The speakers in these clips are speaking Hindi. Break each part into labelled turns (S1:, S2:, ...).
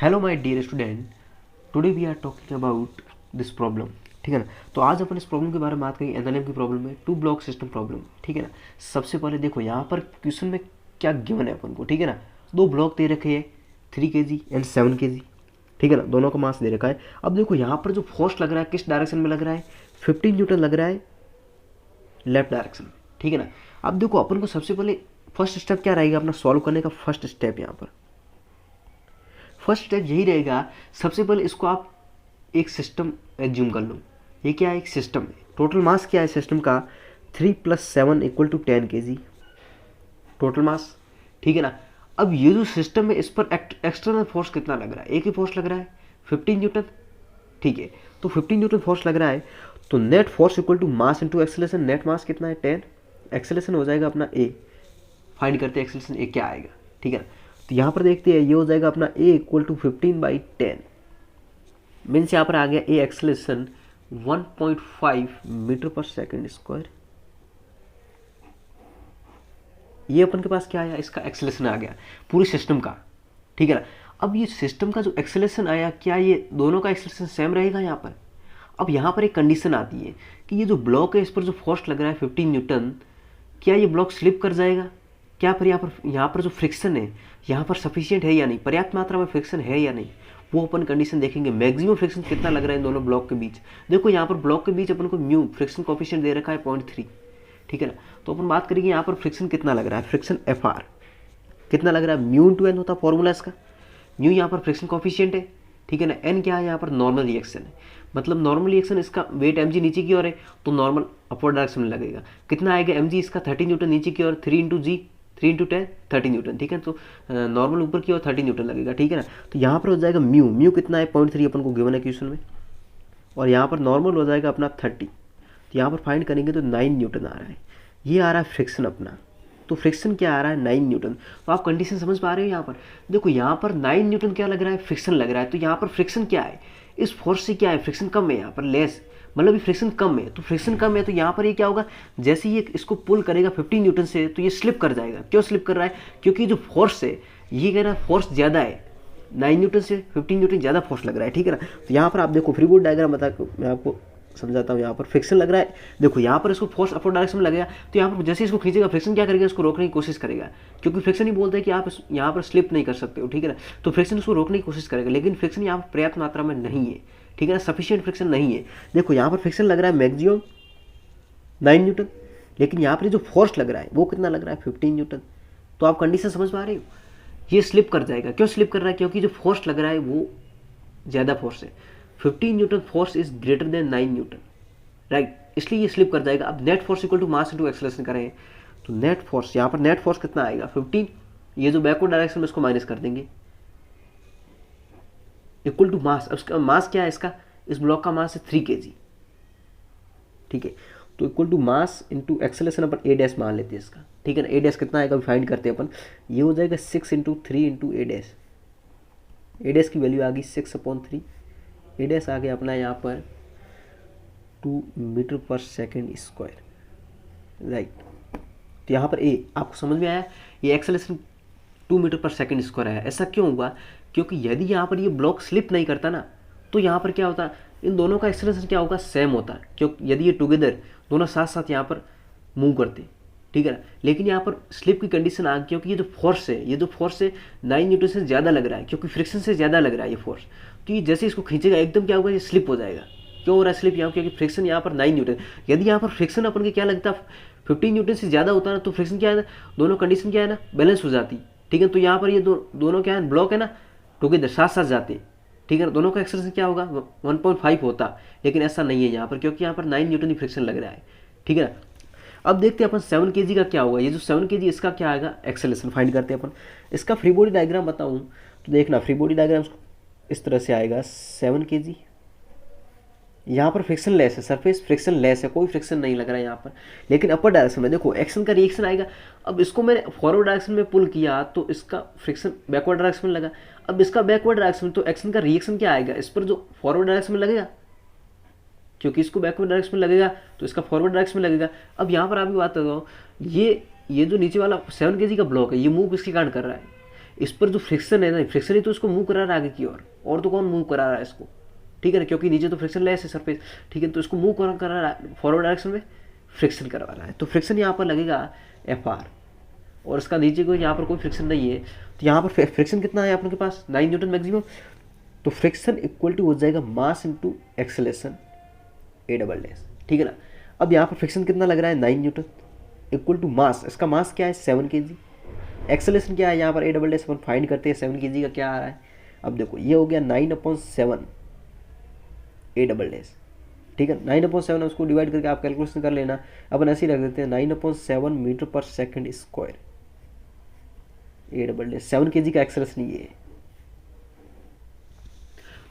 S1: Hello my dear student, today we are talking about this problem. ठीक है ना। तो आज अपन इस प्रॉब्लम के बारे में बात करेंगे। एनएलएम की प्रॉब्लम है, टू ब्लॉक सिस्टम प्रॉब्लम। ठीक है ना। सबसे पहले देखो यहाँ पर क्वेश्चन में क्या गिवन है अपन को। ठीक है ना। दो ब्लॉक दे रखे हैं 3 kg एंड 7 kg। ठीक है ना। दोनों का मास दे रखा है। अब देखो यहाँ पर जो फोर्स लग रहा है किस डायरेक्शन में लग रहा है, 15 न्यूटन लग रहा है लेफ्ट डायरेक्शन में। ठीक है ना। अब देखो अपन को सबसे पहले फर्स्ट स्टेप क्या रहेगा अपना सॉल्व करने का। फर्स्ट स्टेप यहाँ पर फर्स्ट स्टेप यही रहेगा। सबसे पहले इसको आप एक सिस्टम एज्यूम कर लो। ये क्या है, एक सिस्टम है। टोटल मास क्या है सिस्टम का, 3 + 7 = 10 kg टोटल मास। ठीक है ना। अब ये जो सिस्टम है इस पर एक्सटर्नल फोर्स कितना लग रहा है, एक ही फोर्स लग रहा है 15 न्यूटन। ठीक है। तो 15 न्यूटन फोर्स लग रहा है तो net force equal to mass into acceleration. Net mass कितना है 10, एक्सेलरेशन हो जाएगा अपना ए। फाइंड करते हैं एक्सेलरेशन ए क्या आएगा। ठीक है ना। तो यहाँ पर देखते हैं ये हो जाएगा अपना ए = 15/10 मीन्स यहाँ पर आ गया ए एक्सेलरेशन 1.5 मीटर/सेकंड स्क्वायर। ये अपन के पास क्या आया, इसका एक्सेलरेशन आ गया पूरे सिस्टम का। ठीक है ना। अब ये सिस्टम का जो एक्सेलरेशन आया, क्या ये दोनों का एक्सेलरेशन सेम रहेगा यहाँ पर। अब यहाँ पर एक कंडीशन आती है कि ये जो ब्लॉक है इस पर जो फोर्स लग रहा है 15 न्यूटन, क्या ये ब्लॉक स्लिप कर जाएगा, क्या पर यहाँ पर जो फ्रिक्शन है यहाँ पर सफिशिएंट है या नहीं, पर्याप्त मात्रा में फ्रिक्शन है या नहीं, वो अपन कंडीशन देखेंगे। मैक्सिमम फ्रिक्शन कितना लग रहा है इन दोनों ब्लॉक के बीच। देखो यहाँ पर ब्लॉक के बीच अपन को म्यू फ्रिक्शन कोफिशिएंट दे रखा है 0.3। ठीक है ना। तो अपन बात करेंगे यहाँ पर फ्रिक्शन कितना लग रहा है। फ्रिक्शन एफ आर कितना लग रहा है, म्यू इंटू एन होता है फॉर्मूला इसका। म्यू यहाँ पर फ्रिक्शन कोफिशिएंट है। ठीक है ना। एन क्या है, यहाँ पर नॉर्मल रिएक्शन है। मतलब नॉर्मल रिएक्शन इसका वेट एम नीचे की ओर है तो नॉर्मल अपवर्ड डायरेक्शन में लगेगा। कितना आएगा एम इसका 30 न्यूटन नीचे की ओर, 3 × G 3 × 10 30 न्यूटन। ठीक है। तो नॉर्मल ऊपर की ओर 30 न्यूटन लगेगा। ठीक है ना। तो यहाँ पर हो जाएगा म्यू कितना है 0.3 अपन को गिवन है क्वेश्चन में, और यहाँ पर नॉर्मल हो जाएगा अपना 30। तो यहाँ पर फाइंड करेंगे तो 9 न्यूटन आ रहा है। ये आ रहा है फ्रिक्शन अपना। तो फ्रिक्शन क्या आ रहा है 9 न्यूटन। तो आप कंडीशन समझ पा रहे हो यहाँ पर। देखो यहाँ पर 9 न्यूटन क्या लग रहा है, फ्रिक्शन लग रहा है। तो यहाँ पर फ्रिक्शन क्या है, इस फोर्स से क्या है, फ्रिक्शन कम है यहाँ पर, लेस मतलब फ्रिक्शन कम है। तो फ्रिक्शन कम है तो यहाँ पर ये क्या होगा, जैसे ही ये इसको पुल करेगा 15 न्यूटन से तो ये स्लिप कर जाएगा। क्यों स्लिप कर रहा है, क्योंकि जो फोर्स है ये कह रहा है फोर्स ज़्यादा है, 9 न्यूटन से 15 न्यूटन ज़्यादा फोर्स लग रहा है। ठीक है ना। तो यहाँ पर आप देखो फ्री बॉडी डायग्राम बता मैं आपको समझाता हूँ। यहाँ पर फ्रिक्शन लग रहा है, देखो यहाँ पर इसको फोर्स अपवर्ड डायरेक्शन में लगेगा तो यहाँ पर जैसे इसको खींचेगा फ्रिक्शन क्या करेगा, इसको रोकने की कोशिश करेगा। क्योंकि फ्रिक्शन ही बोलता है कि आप यहाँ पर स्लिप नहीं कर सकते हो। ठीक है ना। तो फ्रिक्शन इसको रोकने की कोशिश करेगा, लेकिन फ्रिक्शन यहाँ पर पर्याप्त मात्रा में नहीं है। ठीक है ना। सफिशिएंट फ्रिक्शन नहीं है। देखो यहाँ पर फ्रिक्शन लग रहा है मैक्सिमम 9 न्यूटन, लेकिन यहाँ पर जो फोर्स लग रहा है वो कितना लग रहा है 15 न्यूटन। तो आप कंडीशन समझ पा रहे हो, ये स्लिप कर जाएगा। क्यों स्लिप कर रहा है, क्योंकि जो फोर्स लग रहा है वो ज़्यादा फोर्स है। 15 newton force is greater than 9 newton, right. इसलिए ये स्लिप कर जाएगा। अब net force equal to mass into acceleration करें तो नेट फोर्स यहाँ पर नेट फोर्स कितना आएगा 15, ये जो बैकवर्ड डायरेक्शन में इसको माइनस कर देंगे, इक्वल टू मास। अब इसका मास क्या है, इसका इस ब्लॉक का मास है 3 kg। ठीक है। तो equal to mass into acceleration अपन ए डैश मान लेते हैं इसका। ठीक है ना। ए डैश कितना आएगा फाइंड करते हैं अपन। ये हो जाएगा 6 × 3 × ए डैश। ए डैश की वैल्यू आ गई 6/3। ए डैश आ गया अपना यहाँ पर 2 मीटर/सेकंड स्क्वायर, राइट। तो यहाँ पर ए आपको समझ में आया, ये एक्सेलरेशन 2 मीटर/सेकंड स्क्वायर आया। ऐसा क्यों हुआ, क्योंकि यदि यहाँ पर ये ब्लॉक स्लिप नहीं करता ना तो यहाँ पर क्या होता, इन दोनों का एक्सेलरेशन क्या होगा, सेम होता। क्योंकि यदि ये टुगेदर दोनों साथ साथ यहाँ पर मूव करते। ठीक है ना। लेकिन यहाँ पर स्लिप की कंडीशन आ गई, क्योंकि ये जो फोर्स है 9 न्यूटन से ज़्यादा लग रहा है, क्योंकि फ्रिक्शन से ज़्यादा लग रहा है ये फोर्स। तो ये जैसे इसको खींचेगा एकदम क्या होगा, ये स्लिप हो जाएगा। क्यों हो रहा है स्लिप यहाँ, क्योंकि फ्रिक्शन यहाँ पर 9 न्यूटन। यदि यहाँ पर फ्रिक्शन अपन के क्या लगता 15 न्यूटन से ज़्यादा होता ना तो फ्रिक्शन क्या है, दोनों कंडीशन क्या है ना, बैलेंस हो जाती। ठीक है। तो यहाँ पर ये दोनों क्या है, ब्लॉक है ना, टुगेदर साथ साथ जाते। ठीक है ना। दोनों का एक्सेलरेशन क्या होगा 1.5 होता, लेकिन ऐसा नहीं है यहाँ पर, क्योंकि यहाँ पर 9 न्यूटन ही फ्रिक्शन लग रहा है। ठीक है ना। अब देखते हैं अपन 7 kg का क्या होगा। ये जो 7 kg इसका क्या आएगा, एक्सेलरेशन फाइंड करते हैं अपन। इसका फ्री बॉडी डायग्राम बताऊँ तो देखना, फ्री बॉडी डायग्राम इस तरह से आएगा। 7 kg यहाँ पर फ्रिक्शन लेस है, सरफेस फ्रिक्शन लेस है, कोई फ्रिक्शन नहीं लग रहा है यहाँ पर। लेकिन अपर डायरेक्शन में देखो एक्शन का रिएक्शन आएगा। अब इसको मैंने फॉरवर्ड डायरेक्शन में पुल किया तो इसका फ्रिक्शन बैकवर्ड डायरेक्शन में लगा। अब इसका बैकवर्ड डायरेक्शन में तो एक्शन का रिएक्शन क्या आएगा, इस पर जो फॉरवर्ड डायरेक्शन में लगेगा, क्योंकि इसको बैकवर्ड डायरेक्शन में लगेगा तो इसका फॉरवर्ड डायरेक्शन में लगेगा। अब यहाँ पर आप भी बात कर रहा हूँ, ये जो नीचे वाला 7 kg का ब्लॉक है ये मूव किसके कारण कर रहा है, इस पर जो फ्रिक्शन है ना, फ्रिक्शन ही तो इसको मूव करा रहा है आगे की और तो कौन मूव करा रहा है इसको, ठीक है ना, क्योंकि नीचे तो फ्रिक्शन लेस है सरफेस, ठीक है, तो इसको मूव करा रहा है फॉरवर्ड डायरेक्शन में, फ्रिक्शन करवा रहा है, तो फ्रिक्शन यहाँ पर लगेगा Fr, और इसका नीचे को यहाँ पर कोई फ्रिक्शन नहीं है, तो यहाँ पर फ्रिक्शन कितना है आपके पास 9 न्यूटन मैक्सिमम, तो फ्रिक्शन इक्वल टू हो जाएगा mass into acceleration A double dash, ठीक है ना। अब यहाँ पर फ्रिक्शन कितना लग रहा है 9 न्यूटन इक्वल टू मास, इसका मास क्या है 7 kg, एक्सेलेरेशन क्या है यहाँ पर A double dash upon find करते हैं 7 kg का क्या आ रहा है। अब देखो ये हो गया 9/7 A डबल डैश, ठीक है, 9/7 उसको डिवाइड करके आप कैलकुलेशन कर लेना, अपन ऐसे ही रख देते हैं 9/7 मीटर पर second square A double dash, 7 kg का एक्सेलेरेशन ये है।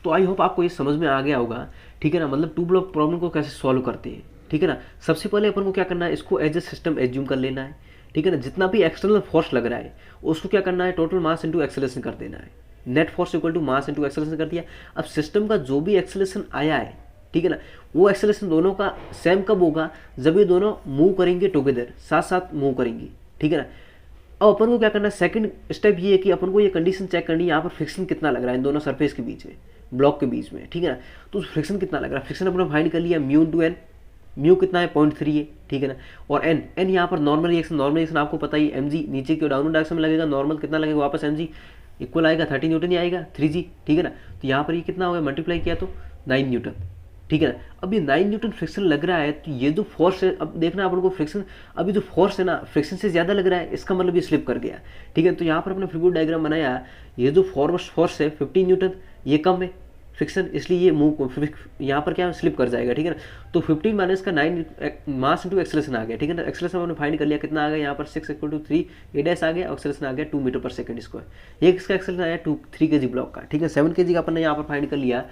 S1: तो आई होप आपको ये समझ में आ गया होगा, ठीक है ना, मतलब टू ब्लॉक प्रॉब्लम को कैसे सॉल्व करते हैं, ठीक है ना। सबसे पहले अपन को क्या करना है, इसको एज ए सिस्टम एज्यूम कर लेना है, ठीक है ना। जितना भी एक्सटर्नल फोर्स लग रहा है उसको क्या करना है, टोटल मास इंटू एक्सेलरेशन कर देना है, net force equal to mass into acceleration कर दिया। अब सिस्टम का जो भी एक्सेलरेशन आया है, ठीक है ना, वो एक्सेलरेशन दोनों का सेम कब होगा, जब ये दोनों मूव करेंगे टुगेदर, साथ साथ मूव करेंगे, ठीक है ना। अब अपन को क्या करना है, सेकंड स्टेप ये है कि अपन को ये कंडीशन चेक करनी है, यहाँ पर फ्रिक्शन कितना लग रहा है इन दोनों सरफेस के बीच में, ब्लॉक के बीच में, ठीक है ना। तो फ्रिक्शन कितना लग रहा है, फ्रिक्शन अपने फाइंड कर लिया म्यू इंटू एन, म्यू कितना है 0.3 है, ठीक है ना, और एन, एन यहाँ पर नॉर्मल रिएक्शन आपको पता ही mg नीचे की डाउनवर्ड डायरेक्शन में लगेगा, नॉर्मल कितना लगेगा वापस mg इक्वल आएगा 30 न्यूटन ही आएगा 3g, ठीक है ना। तो यहाँ पर ये कितना होगा, मल्टीप्लाई किया तो 9 न्यूटन, ठीक है ना। अब ये 9 न्यूटन फ्रिक्शन लग रहा है, तो ये जो फोर्स है, अब देखना अपन को फ्रिक्शन, अभी जो फोर्स है ना फ्रिक्शन से ज़्यादा लग रहा है, इसका मतलब ये स्लिप कर गया, ठीक है। तो यहाँ पर अपने फ्लूइड डायग्राम बनाया, ये जो फॉरवर्ड फोर्स है 15 न्यूटन, ये कम है फ्रिक्शन, इसलिए ये मूव यहाँ पर क्या स्लिप कर जाएगा, ठीक है ना। तो 15 माइनस का 9 मास इंटू एक्सेलरेशन आ गया, ठीक है ना। एक्सेलरेशन हमने फाइंड कर लिया, कितना आ गया यहाँ पर 6 इक्वल टू 3 A डैश आ गया, एक्सेलरेशन आ गया 2 मीटर पर सेकंड स्क्वायर। ये किसका एक्सेलरेशन आया 3 kg ब्लॉक का, ठीक है। 7 kg का अपन ने यहाँ पर फाइंड कर लिया,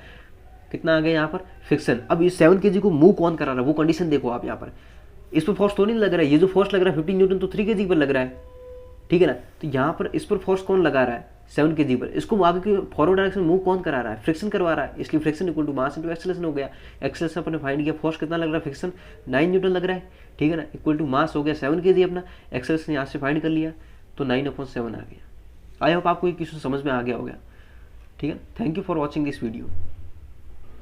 S1: कितना आ गया यहाँ पर फ्रिक्शन। अब ये 7 kg को मूव कौन करा रहा है, वो कंडीशन देखो आप, यहाँ पर इस पर फोर्स तो नहीं लग रहा है, ये जो फोर्स लग रहा है 15 न्यूटन तो 3 kg पर लग रहा है, ठीक है ना। तो यहाँ पर इस पर फोर्स कौन लगा रहा है 7 kg पर, इसको आगे की फॉरवर्ड डायरेक्शन मूव कौन करा रहा है, फ्रिक्शन करवा रहा है, इसलिए friction equal to mass into acceleration हो गया। एक्सेलरेशन अपने फाइंड किया, फोर्स कितना लग रहा है फ्रिक्शन 9 न्यूटन लग रहा है, ठीक है ना, इक्वल टू मास हो गया 7 kg अपना, एक्सेलरेशन यहाँ से फाइंड कर लिया तो 9/7 आ गया। आई होप आपको ये क्वेश्चन समझ में आ गया होगा, ठीक है। Thank you for watching this video.